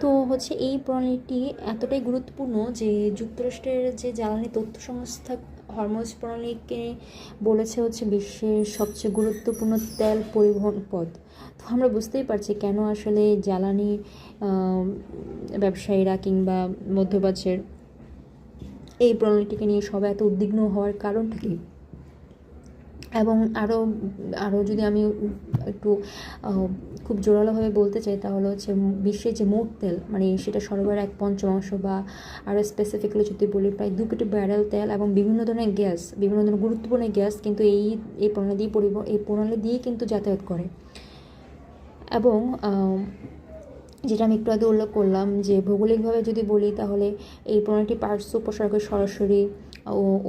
তো হচ্ছে এই প্রণালীটি এতটাই গুরুত্বপূর্ণ যে যুক্তরাষ্ট্রের যে জ্বালানি তথ্য সংস্থা হরমোজ প্রণালীকে বলেছে হচ্ছে বিশ্বের সবচেয়ে গুরুত্বপূর্ণ তেল পরিবহন পথ। তো আমরা বুঝতেই পারছি কেন আসলে জ্বালানি ব্যবসায়ীরা কিংবা মধ্যপ্রাচ্যের এই প্রণালীটিকে নিয়ে সবাই এত উদ্বিগ্ন হওয়ার কারণটা কি। এবং আরও আরও যদি আমি একটু খুব জোরালোভাবে বলতে চাই তাহলে হচ্ছে বিশ্বের যে মোট তেল মানে সেটা সরবরাহের 1/5 বা আরও স্পেসিফিক্যালি যদি বলি প্রায় 2 কোটি ব্যারেল তেল এবং বিভিন্ন ধরনের গ্যাস, বিভিন্ন ধরনের গুরুত্বপূর্ণ গ্যাস কিন্তু এই প্রণালী দিয়ে কিন্তু যাতায়াত করে। এবং যেটা আমি একটু আগে উল্লেখ করলাম যে ভৌগোলিকভাবে যদি বলি তাহলে এই প্রণালীটি পার্শ্ব উপসাগর সরাসরি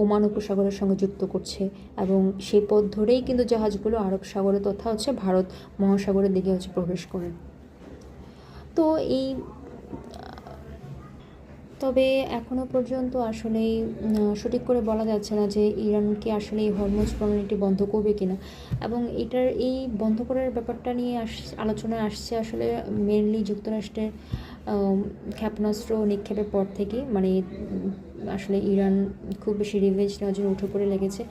ওমান উপসাগরের সঙ্গে যুক্ত করছে এবং সেই পথ ধরেই কিন্তু জাহাজগুলো আরব সাগরে তথা হচ্ছে ভারত মহাসাগরের দিকে হচ্ছে প্রবেশ করে। তো এই তবে এখনও পর্যন্ত আসলে সঠিক করে বলা যাচ্ছে না যে ইরান কি আসলে এই হরমুজ প্রণালীটি বন্ধ করবে কিনা। এবং এটার এই বন্ধ করার ব্যাপারটা নিয়ে আলোচনায় আসছে আসলে মেনলি যুক্তরাষ্ট্রের ক্ষেপণাস্ত্র নিক্ষেপের পর থেকে মানে আসলে ইরান খুব বেশি রিভেঞ্জ নেওয়ার জন্য উঠে পড়ে লেগেছে।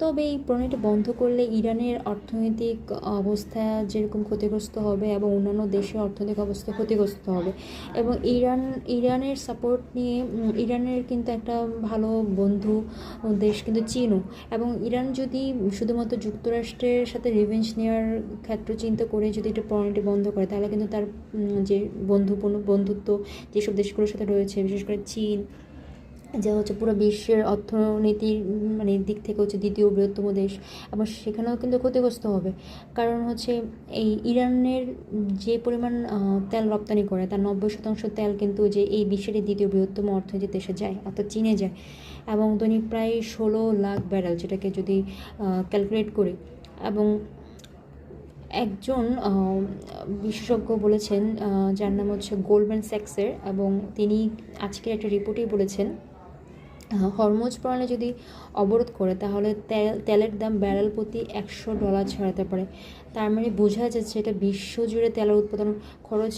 তবে এই প্রণালীটি বন্ধ করলে ইরানের অর্থনৈতিক অবস্থা যেরকম ক্ষতিগ্রস্ত হবে এবং অন্যান্য দেশের অর্থনৈতিক অবস্থা ক্ষতিগ্রস্ত হবে। এবং ইরানের সাপোর্ট নিয়ে ইরানের কিন্তু একটা ভালো বন্ধু দেশ কিন্তু চীনও। এবং ইরান যদি শুধুমাত্র যুক্তরাষ্ট্রের সাথে রিভেঞ্জ নেওয়ার ক্ষেত্র চিন্তা করে যদি এটা প্রণালীটি বন্ধ করে তাহলে কিন্তু তার যে বন্ধুত্ব যেসব দেশগুলোর সাথে রয়েছে বিশেষ করে চীন যা হচ্ছে পুরো বিশ্বের অর্থনীতির মানে দিক থেকে হচ্ছে দ্বিতীয় বৃহত্তম দেশ এবং সেখানেও কিন্তু ক্ষতিগ্রস্ত হবে। কারণ হচ্ছে এই ইরানের যে পরিমাণ তেল রপ্তানি করে তার 90% তেল কিন্তু যে এই বিশ্বের দ্বিতীয় বৃহত্তম অর্থনীতির দেশে যায় অর্থাৎ চীনে যায় এবং দৈনিক প্রায় 16 লাখ ব্যারেল যেটাকে যদি ক্যালকুলেট করি। এবং একজন বিশেষজ্ঞ বলেছেন যার নাম হচ্ছে গোল্ডম্যান স্যাক্সের এবং তিনি আজকের একটা রিপোর্টেই বলেছেন হরমুজ প্রণালী যদি অবরোধ করে তাহলে তেলের দাম ব্যারেল প্রতি $100 ছাড়াতে পারে। তার মানে বোঝা যাচ্ছে এটা বিশ্বজুড়ে তেলের উৎপাদন খরচ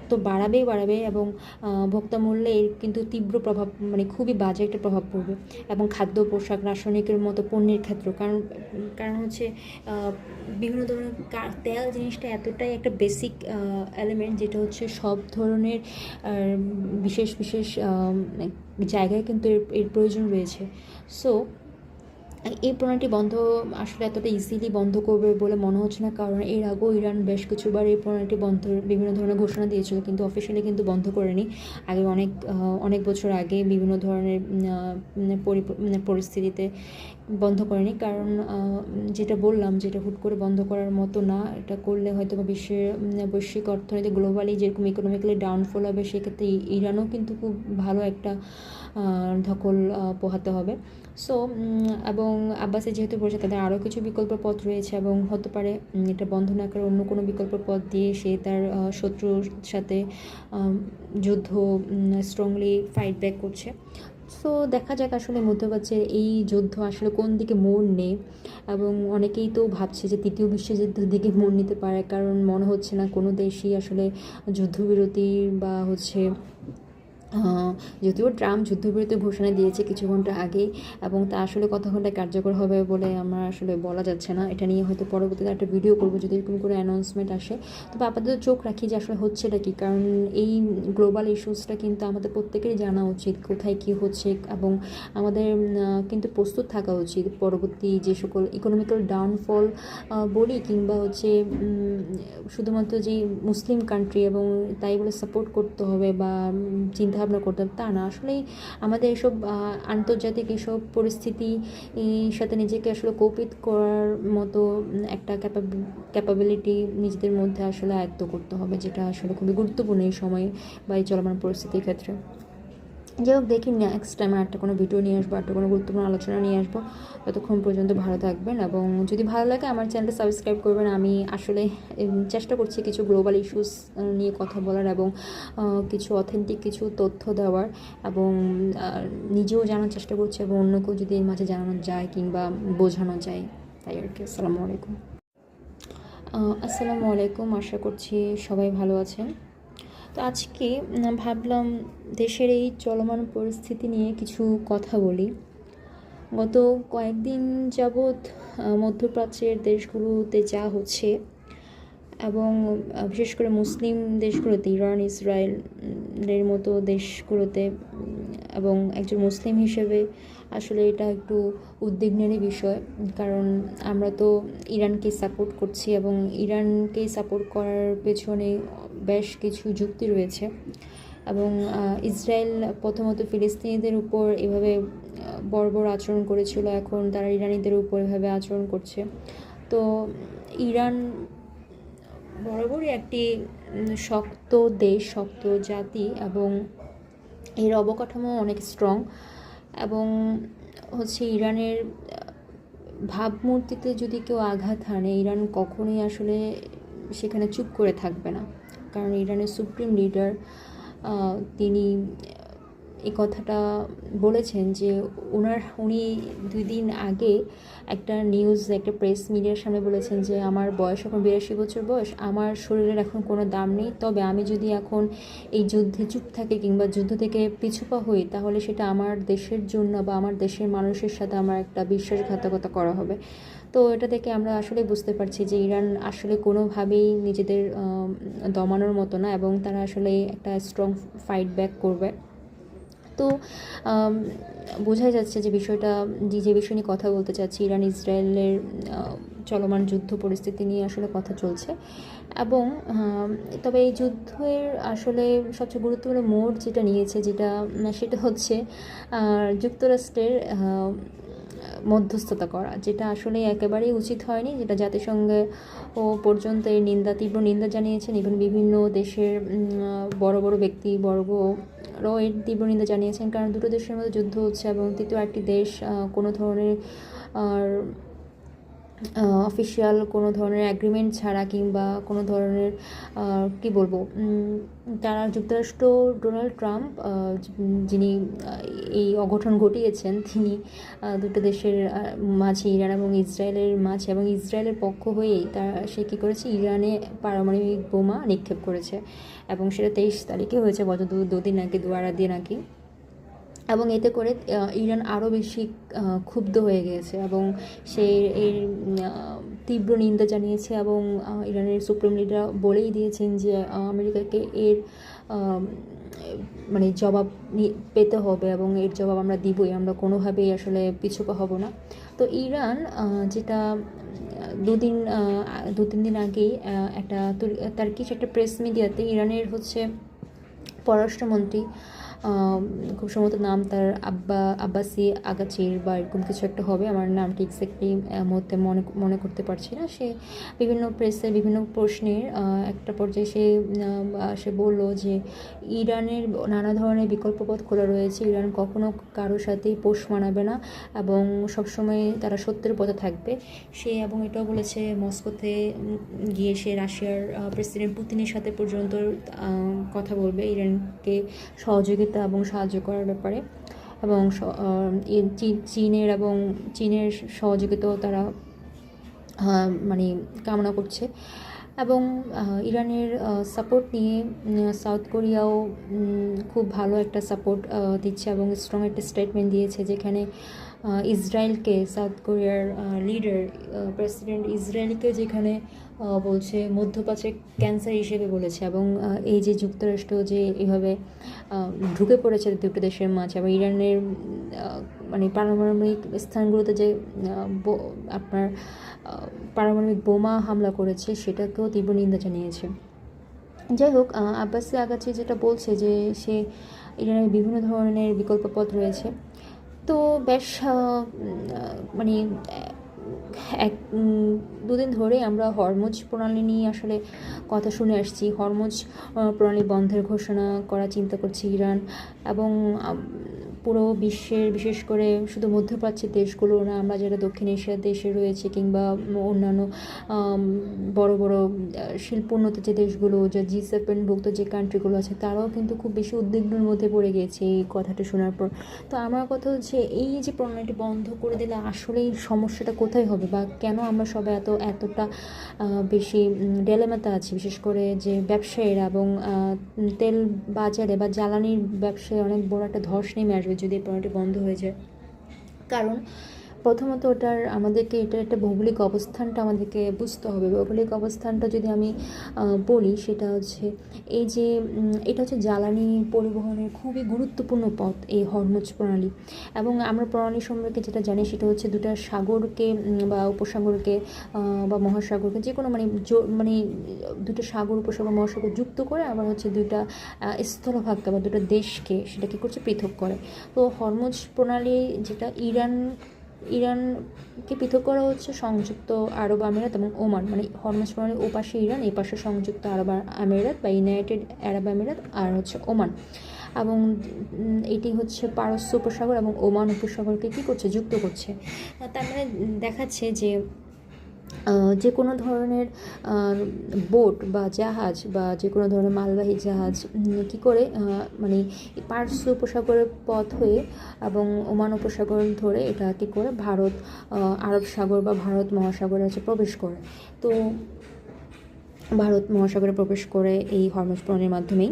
তো বাড়াবে এবং ভোক্তা মূল্যে এর কিন্তু তীব্র প্রভাব মানে খুবই বাজে একটা প্রভাব পড়বে এবং খাদ্য পোশাক রাসায়নিকের মতো পণ্যের ক্ষেত্র কারণ হচ্ছে বিভিন্ন ধরনের তেল জিনিসটা এতটাই একটা বেসিক এলিমেন্ট যেটা হচ্ছে সব ধরনের বিশেষ জায়গায় কিন্তু এর প্রয়োজন রয়েছে। সো এই প্রণালীটি বন্ধ আসলে এতটা ইজিলি বন্ধ করবে বলে মনে হচ্ছে না, কারণ এর আগেও ইরান বেশ কিছুবার এই প্রণালীটি বন্ধ বিভিন্ন ধরনের ঘোষণা দিয়েছিল কিন্তু অফিসিয়ালি কিন্তু বন্ধ করেনি। আগে অনেক বছর আগে বিভিন্ন ধরনের পরিস্থিতিতে বন্ধ করেনি, কারণ যেটা বললাম যেটা হুট করে বন্ধ করার মতো না। এটা করলে হয়তো বা বিশ্বের বৈশ্বিক অর্থনীতি গ্লোবালি যেরকম ইকোনমিক্যালি ডাউনফল হবে সেক্ষেত্রে ইরানও কিন্তু খুব ভালো একটা ধকল পোহাতে হবে। সো এবং আব্বাসে যেহেতু বলছে তাদের আরও কিছু বিকল্প পথ রয়েছে এবং হতে পারে এটা বন্ধ না করে অন্য কোনো বিকল্প পথ দিয়ে সে তার শত্রুর সাথে যুদ্ধ স্ট্রংলি ফাইট ব্যাক করছে। সো দেখা যাক আসলে মধ্যপ্রাচ্যের এই যুদ্ধ আসলে কোন দিকে মোড় নেয়। এবং অনেকেই তো ভাবছে যে তৃতীয় বিশ্বযুদ্ধের দিকে মোড় নিতে পারে, কারণ মনে হচ্ছে না কোনো দেশই আসলে যুদ্ধবিরতি বা হচ্ছে যদিও ট্রাম্প যুদ্ধবিরতি ঘোষণা দিয়েছে কিছু ঘন্টা আগেই এবং তা আসলে কতক্ষণটা কার্যকর হবে বলে আমার আসলে বলা যাচ্ছে না। এটা নিয়ে হয়তো পরবর্তীতে একটা ভিডিও করবো যদি এরকম করে অ্যানাউন্সমেন্ট আসে। তবে আপাতত চোখ রাখি যে আসলে হচ্ছেটা কি, কারণ এই গ্লোবাল ইস্যুসটা কিন্তু আমাদের প্রত্যেকেরই জানা উচিত কোথায় কী হচ্ছে এবং আমাদের কিন্তু প্রস্তুত থাকা উচিত পরবর্তী যে সকল ইকোনমিক্যাল ডাউনফল বলি কিংবা হচ্ছে শুধুমাত্র যে মুসলিম কান্ট্রি এবং তাই বলে সাপোর্ট করতে হবে বা চিন্তাভাবনা করতে হবে তা না। আসলেই আমাদের এসব আন্তর্জাতিক এসব পরিস্থিতির সাথে নিজেকে আসলে কোপিত করার মতো একটা ক্যাপাবিলিটি নিজেদের মধ্যে আসলে আয়ত্ত করতে হবে, যেটা আসলে খুবই গুরুত্বপূর্ণ এই সময়ে বা এই চলমান পরিস্থিতির ক্ষেত্রে। যাই হোক, দেখি নেক্সট টাইম একটা কোনো ভিডিও নিয়ে আসবো, একটা কোনো গুরুত্বপূর্ণ আলোচনা নিয়ে আসবো। ততক্ষণ পর্যন্ত ভালো থাকবেন এবং যদি ভালো লাগে আমার চ্যানেলটা সাবস্ক্রাইব করবেন। আমি আসলে চেষ্টা করছি কিছু গ্লোবাল ইস্যুস নিয়ে কথা বলার এবং কিছু অথেন্টিক কিছু তথ্য দেওয়ার এবং নিজেও জানার চেষ্টা করছি এবং অন্যকেও যদি এর মাঝে জানানো যায় কিংবা বোঝানো যায় তাই আর কি। আসসালামু আলাইকুম। আশা করছি সবাই ভালো আছেন। তো আজকে ভাবলাম দেশের এই চলমান পরিস্থিতি নিয়ে কিছু কথা বলি। গত কয়েকদিন যাবৎ মধ্যপ্রাচ্যের দেশগুলোতে যা হচ্ছে এবং বিশেষ করে মুসলিম দেশগুলোতে, ইরান, ইসরায়েলের মতো দেশগুলোতে, এবং একজন মুসলিম হিসেবে আসলে এটা একটু উদ্বিগ্নেরই বিষয়। কারণ আমরা তো ইরানকে সাপোর্ট করছি এবং ইরানকে সাপোর্ট করার পেছনে বেশ কিছু যুক্তি রয়েছে। এবং ইসরায়েল প্রথমত ফিলিস্তিনিদের উপর এভাবে বর্বর আচরণ করেছিল, এখন তারা ইরানিদের উপর এভাবে আচরণ করছে। তো ইরান বরাবরই একটি শক্ত দেশ, শক্ত জাতি, এবং এর অবকাঠামো অনেক স্ট্রং। এবং ইরানের ভাবমূর্তিতে যদি কেউ আঘাত হানে, ইরান কখনোই আসলে সেখানে চুপ করে থাকবে না। কারণ ইরানের সুপ্রিম লিডার তিনি এই কথাটা বলেছেন যে উনি 2 দিন আগে একটা প্রেস মিডিয়ার সামনে বলেছেন যে আমার বয়স এখন 82 বছর বয়স, আমার শরীরের এখন কোনো দাম নেই, তবে আমি যদি এখন এই যুদ্ধে চুপ থাকি কিংবা যুদ্ধ থেকে পিছুপা হই, তাহলে সেটা আমার দেশের জন্য বা আমার দেশের মানুষের সাথে আমার একটা বিশ্বাসঘাতকতা করা হবে। তো এটা থেকে আমরা আসলে বুঝতে পারছি যে ইরান আসলে কোনোভাবেই নিজেদের দমানোর মতো না, এবং তারা আসলে একটা স্ট্রং ফাইট ব্যাক করবে। তো বোঝাই যাচ্ছে যে বিষয়টা, যে বিষয় নিয়ে কথা বলতে চাচ্ছি, ইরান ইসরায়েলের চলমান যুদ্ধ পরিস্থিতি নিয়ে আসলে কথা চলছে। এবং তবে এই যুদ্ধের আসলে সবচেয়ে গুরুত্বপূর্ণ মোড় যেটা নিয়েছে, সেটা হচ্ছে যুক্তরাষ্ট্রের মধ্যস্থতা করা, যেটা আসলে একেবারেই উচিত হয়নি, যেটা জাতিসংঘে পর্যন্ত এর তীব্র নিন্দা জানিয়েছেন। ইভেন বিভিন্ন দেশের বড় বড় ব্যক্তিবর্গরাও এর তীব্র নিন্দা জানিয়েছেন। কারণ দুটো দেশের মধ্যে যুদ্ধ হচ্ছে এবং তৃতীয় একটি দেশ কোনো ধরনের অফিসিয়াল কোনো ধরনের অ্যাগ্রিমেন্ট ছাড়া কিংবা কোনো ধরনের তারা যুক্তরাষ্ট্র, ডোনাল্ড ট্রাম্প যিনি এই অঘটন ঘটিয়েছেন, তিনি দুটো দেশের মাঝে, ইরান এবং ইসরায়েলের মাঝে, এবং ইসরায়েলের পক্ষ হয়েই সে কী করেছে, ইরানে পারমাণবিক বোমা নিক্ষেপ করেছে। এবং সেটা 23 তারিখে হয়েছে, গত 2 দিন আগে, 2 আড়াই দিন আগে। এবং এতে করে ইরান আরও বেশি ক্ষুব্ধ হয়ে গিয়েছে এবং সে এর তীব্র নিন্দা জানিয়েছে। এবং ইরানের সুপ্রিম লিডার বলেই দিয়েছেন যে আমেরিকাকে এর জবাব পেতে হবে, এবং এর জবাব আমরা দিবই, আমরা কোনোভাবেই আসলে পিছুপা হব না। তো ইরান যেটা 2-3 দিন আগেই তার কিছু একটা প্রেস মিডিয়াতে ইরানের পররাষ্ট্রমন্ত্রী, খুব সম্ভবত নাম তার আব্বাসি আগাচির বা এরকম কিছু একটা হবে, আমার নামটি এক্স্যাক্টলি মুহূর্তে মনে করতে পারছি না। সে বিভিন্ন প্রেসে বিভিন্ন প্রশ্নের একটা পর্যায়ে সে বলল যে ইরানের নানা ধরনের বিকল্প পথ খোলা রয়েছে, ইরান কখনো কারোর সাথেই পোষ মানাবে না এবং সবসময় তারা সত্যের পথে থাকবে। এবং এটাও বলেছে মস্কোতে গিয়ে সে রাশিয়ার প্রেসিডেন্ট পুতিনের সাথে পর্যন্ত কথা বলবে ইরানকে সহযোগিতা এবং সাহায্য করার ব্যাপারে, এবং চীনের সহযোগিতাও তারা কামনা করছে। এবং ইরানের সাপোর্ট নিয়ে সাউথ কোরিয়াও খুব ভালো একটা সাপোর্ট দিচ্ছে এবং স্ট্রং একটা স্টেটমেন্ট দিয়েছে, যেখানে ইসরায়েলকে, সাউথ কোরিয়ার লিডার প্রেসিডেন্ট ইসরায়েলকে যেখানে বলছে মধ্যপ্রাচ্যের ক্যান্সার হিসেবে বলেছে। এবং এই যে যুক্তরাষ্ট্র যে এভাবে ঢুকে পড়েছে দুটো দেশের মাঝে, এবং ইরানের পারমাণবিক স্থানগুলোতে যে আপনার পারমাণবিক বোমা হামলা করেছে, সেটাকেও তীব্র নিন্দা জানিয়েছে। যাই হোক, আব্বাসি আগাচি যেটা বলছে যে সে ইরানের বিভিন্ন ধরনের বিকল্প পথ রয়েছে। তো বেশ 2 দিন ধরে আমরা হরমুজ প্রণালী নিয়ে আসলে কথা শুনে আসছি। হরমুজ প্রণালী বন্ধের ঘোষণা করা চিন্তা করছে ইরান, এবং পুরো বিশ্বের, বিশেষ করে শুধু মধ্যপ্রাচ্যের দেশগুলো না, আমরা যারা দক্ষিণ এশিয়ার দেশে রয়েছে কিংবা অন্যান্য বড় বড় শিল্পোন্নত যে দেশগুলো, যে G7ভুক্ত যে কান্ট্রিগুলো আছে, তারাও কিন্তু খুব বেশি উদ্বিগ্নের মধ্যে পড়ে গিয়েছে এই কথাটা শোনার পর। তো আমার কথা হচ্ছে, এই যে প্রণালীটি বন্ধ করে দিলে আসলেই সমস্যাটা কোথায় হবে, বা কেন আমরা সবাই এতটা বেশি ডেলেমাতে আছি, বিশেষ করে যে ব্যবসায়ীরা এবং তেল বাজারে বা জ্বালানির ব্যবসায় অনেক বড় একটা ধস নেমে আসবে যদি এই প্রণালীটি বন্ধ হয়ে যায়। কারণ প্রথমত এটার একটা ভৌগোলিক অবস্থানটা আমাদেরকে বুঝতে হবে। ভৌগোলিক অবস্থানটা যদি আমি বলি, সেটা হচ্ছে এই যে এটা হচ্ছে জ্বালানি পরিবহনের খুবই গুরুত্বপূর্ণ পথ এই হরমুজ প্রণালী। এবং আমরা প্রণালী সম্পর্কে যেটা জানি সেটা হচ্ছে দুটা সাগরকে বা উপসাগরকে বা মহাসাগরকে, যে কোনো মানে দুটো সাগর, উপসাগর, মহাসাগর যুক্ত করে আবার হচ্ছে দুইটা স্থলভাগকে বা দুটো দেশকে সেটা কী করছে, পৃথক করে। তো হরমুজ প্রণালী যেটা ইরানকে পৃথক করা হচ্ছে সংযুক্ত আরব আমিরাত এবং ওমান, মানে হরমুজ প্রণালীর ও পাশে ইরান, এই পাশে সংযুক্ত আরব আমিরাত বা ইউনাইটেড আরব আমিরাত, আর হচ্ছে ওমান। এবং এটি হচ্ছে পারস্য উপসাগর এবং ওমান উপসাগরকে কী করছে, যুক্ত করছে। তার মানে দেখাচ্ছে যে কোনো ধরনের বোট বা জাহাজ বা যে কোনো ধরনের মালবাহী জাহাজ কী করে মানে পারস্য উপসাগরের পথ হয়ে এবং ওমান উপসাগর ধরে এটা কী করে ভারত আরব সাগর বা ভারত মহাসাগরে প্রবেশ করে। তো ভারত মহাসাগরে প্রবেশ করে এই হরমুজ প্রণালীর মাধ্যমেই।